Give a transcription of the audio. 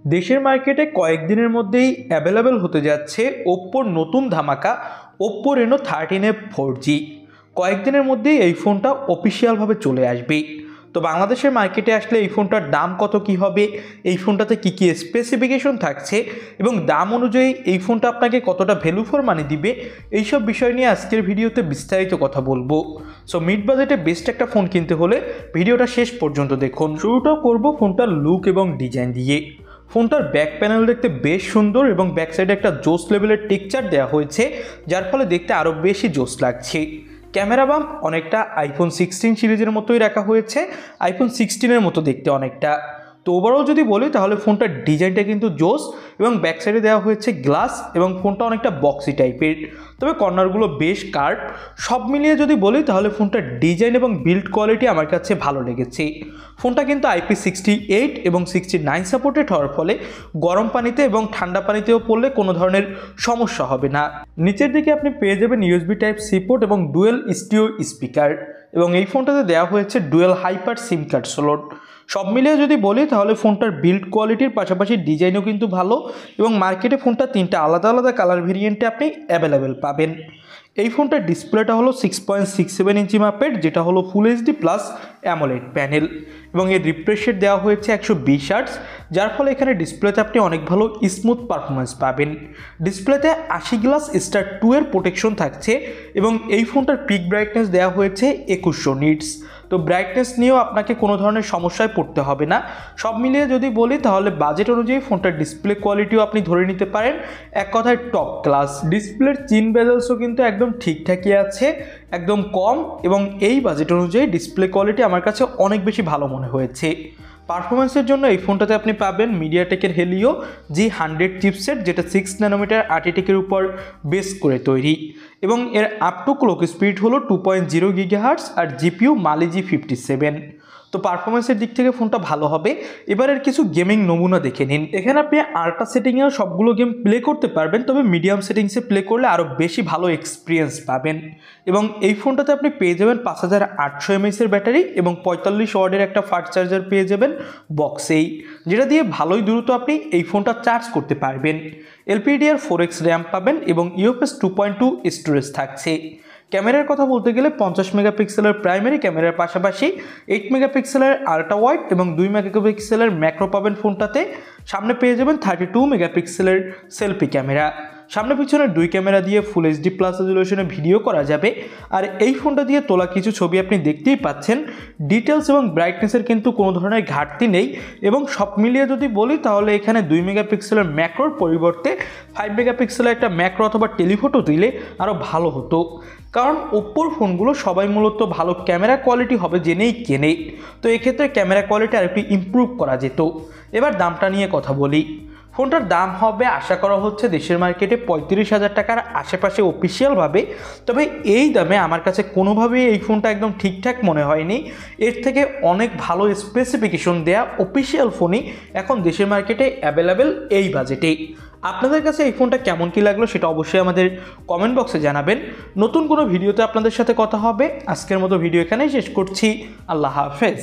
দেশের মার্কেটে কয়েকদিনের মধ্যেই অ্যাভেলেবেল হতে যাচ্ছে ওপ্পোর নতুন ধামাকা ওপ্পো রেনো 13F 4G। কয়েকদিনের মধ্যেই এই ফোনটা অফিসিয়ালভাবে চলে আসবে। তো বাংলাদেশের মার্কেটে আসলে এই ফোনটার দাম কত কি হবে, এই ফোনটাতে কী কী স্পেসিফিকেশন থাকছে এবং দাম অনুযায়ী এই ফোনটা আপনাকে কতটা ভ্যালু ফর মানি দিবে, এইসব বিষয় নিয়ে আজকের ভিডিওতে বিস্তারিত কথা বলবো। সো মিড বাজেটে বেস্ট একটা ফোন কিনতে হলে ভিডিওটা শেষ পর্যন্ত দেখুন। শুরুটাও করব ফোনটার লুক এবং ডিজাইন দিয়ে। ফোনটার ব্যাক প্যানেল দেখতে বেশ সুন্দর এবং ব্যাক সাইডে একটা জোস লেভেলের টেক্সচার দেওয়া হয়েছে, যার ফলে দেখতে আরও বেশি জোস লাগছে। ক্যামেরা বাম্প অনেকটা আইফোন 16 সিরিজের মতোই রাখা হয়েছে, আইফোন 16-এর মতো দেখতে অনেকটা। তো ওভারঅল যদি বলি তাহলে ফোনটার ডিজাইনটা কিন্তু জোস এবং ব্যাক সাইডে দেওয়া হয়েছে গ্লাস এবং ফোনটা অনেকটা বক্সি টাইপের, তবে কর্নারগুলো বেশ কার্ভ। সব মিলিয়ে যদি বলি তাহলে ফোনটার ডিজাইন এবং বিল্ড কোয়ালিটি আমার কাছে ভালো লেগেছে। ফোনটা কিন্তু IP68 এবং 69 সাপোর্টেড হওয়ার ফলে গরম পানিতে এবং ঠান্ডা পানিতেও পড়লে কোনো ধরনের সমস্যা হবে না। নিচের দিকে আপনি পেয়ে যাবেন USB Type-C পোর্ট এবং ডুয়েল স্টিরিও স্পিকার, এবং এই ফোনটাতে দেওয়া হয়েছে ডুয়েল হাইপার সিম কার্ড স্লট। সব মিলিয়ে যদি বলি তাহলে ফোনটার বিল্ড কোয়ালিটির পাশাপাশি ডিজাইনও কিন্তু ভালো, এবং মার্কেটে ফোনটা 3টা আলাদা আলাদা কালার ভেরিয়েন্টে আপনি অ্যাভেলেবেল পাবেন। এই ফোনটার ডিসপ্লেটা হলো 6.67 ইঞ্চি মাপের, যেটা হলো full HD plus AMOLED panel, এবং এর রিফ্রেশ রেট দেওয়া হয়েছে 120 হার্টজ, যার ফলে এখানে ডিসপ্লেতে আপনি অনেক ভালো স্মুথ পারফরমেন্স পাবেন। ডিসপ্লেতে 80 গ্লাস স্টার 2 এর প্রোটেকশন থাকছে, এবং এই ফোনটার পিক ব্রাইটনেস দেওয়া হয়েছে 2100 নিটস। তো ব্রাইটনেস নিয়েও আপনাকে কোনো ধরনের সমস্যায় পড়তে হবে না। সব মিলিয়ে যদি বলি তাহলে বাজেট অনুযায়ী ফোনটার ডিসপ্লে কোয়ালিটিও আপনি ধরে নিতে পারেন এক কথায় টপ ক্লাস। ডিসপ্লের চিন বেজেলসও কিন্তু একদম ঠিকঠাকই আছে, একদম কম, এবং এই বাজেট অনুযায়ী ডিসপ্লে কোয়ালিটি আমার কাছে অনেক বেশি ভালো মনে হয়েছে। পারফরমেন্সের জন্য এই ফোনটাতে আপনি পাবেন মিডিয়াটেকের হেলিও G100 চিপসেট, যেটা 6 ন্যানোমিটার আর্টিটেকের উপর বেস করে তৈরি, এবং এর আপ টু ক্লক স্পিড হলো 2.0 GHz আর জিপিইউ মালি G57। তো পারফরমেন্সের দিক থেকে ফোনটা ভালো হবে। এবারের কিছু গেমিং নমুনা দেখে নিন। এখানে আপনি আল্ট্রা সেটিংয়েও সবগুলো গেম প্লে করতে পারবেন, তবে মিডিয়াম সেটিংসে প্লে করলে আরও বেশি ভালো এক্সপিরিয়েন্স পাবেন। এবং এই ফোনটাতে আপনি পেয়ে যাবেন 5800 mAh-এর ব্যাটারি এবং 45 ওয়াটের একটা ফাস্ট চার্জার পেয়ে যাবেন বক্সেই, যেটা দিয়ে ভালোই দ্রুত আপনি এই ফোনটা চার্জ করতে পারবেন। LPDDR4X র্যাম পাবেন এবং UFS 2.2 স্টোরেজ থাকছে। ক্যামেরার কথা বলতে গেলে 50 মেগাপিক্সেলের প্রাইমারি ক্যামেরার পাশাপাশি 8 মেগাপিক্সেলের আল্ট্রা ওয়াইড এবং 2 মেগাপিক্সেলের ম্যাক্রো পাবেন ফোনটাতে। সামনে পেয়ে যাবেন 32 মেগাপিক্সেলের সেলফি ক্যামেরা। সামনে পিছনে 2 ক্যামেরা দিয়ে ফুল এইচডি প্লাস রেজুলেশনে ভিডিও করা যাবে, আর এই ফোনটা দিয়ে তোলা কিছু ছবি আপনি দেখতেই পাচ্ছেন। ডিটেলস এবং ব্রাইটনেসের কিন্তু কোনো ধরনের ঘাটতি নেই, এবং সব মিলিয়ে যদি বলি তাহলে এখানে 2 মেগাপিক্সেলের ম্যাক্রোর পরিবর্তে 5 মেগাপিক্সেলের একটা ম্যাক্রো অথবা টেলিফোটো দিলে আরও ভালো হতো, কারণ ওপ্পোর ফোনগুলো সবাই মূলত ভালো ক্যামেরা কোয়ালিটি হবে জেনেই কেনে। তো এক্ষেত্রে ক্যামেরা কোয়ালিটি আর একটু ইমপ্রুভ করা যেত। এবার দামটা নিয়ে কথা বলি। ফোনটার দাম হবে আশা করা হচ্ছে দেশের মার্কেটে 35,000 টাকার আশেপাশে অফিসিয়ালভাবে, তবে এই দামে আমার কাছে কোনোভাবেই এই ফোনটা একদম ঠিকঠাক মনে হয়নি। এর থেকে অনেক ভালো স্পেসিফিকেশন দেয়া অফিসিয়াল ফোনই এখন দেশের মার্কেটে অ্যাভেলেবেল এই বাজেটে। আপনাদের কাছে এই ফোনটা কেমন কী লাগলো সেটা অবশ্যই আমাদের কমেন্ট বক্সে জানাবেন। নতুন কোনো ভিডিওতে আপনাদের সাথে কথা হবে। আজকের মতো ভিডিও এখানেই শেষ করছি। আল্লাহ হাফেজ।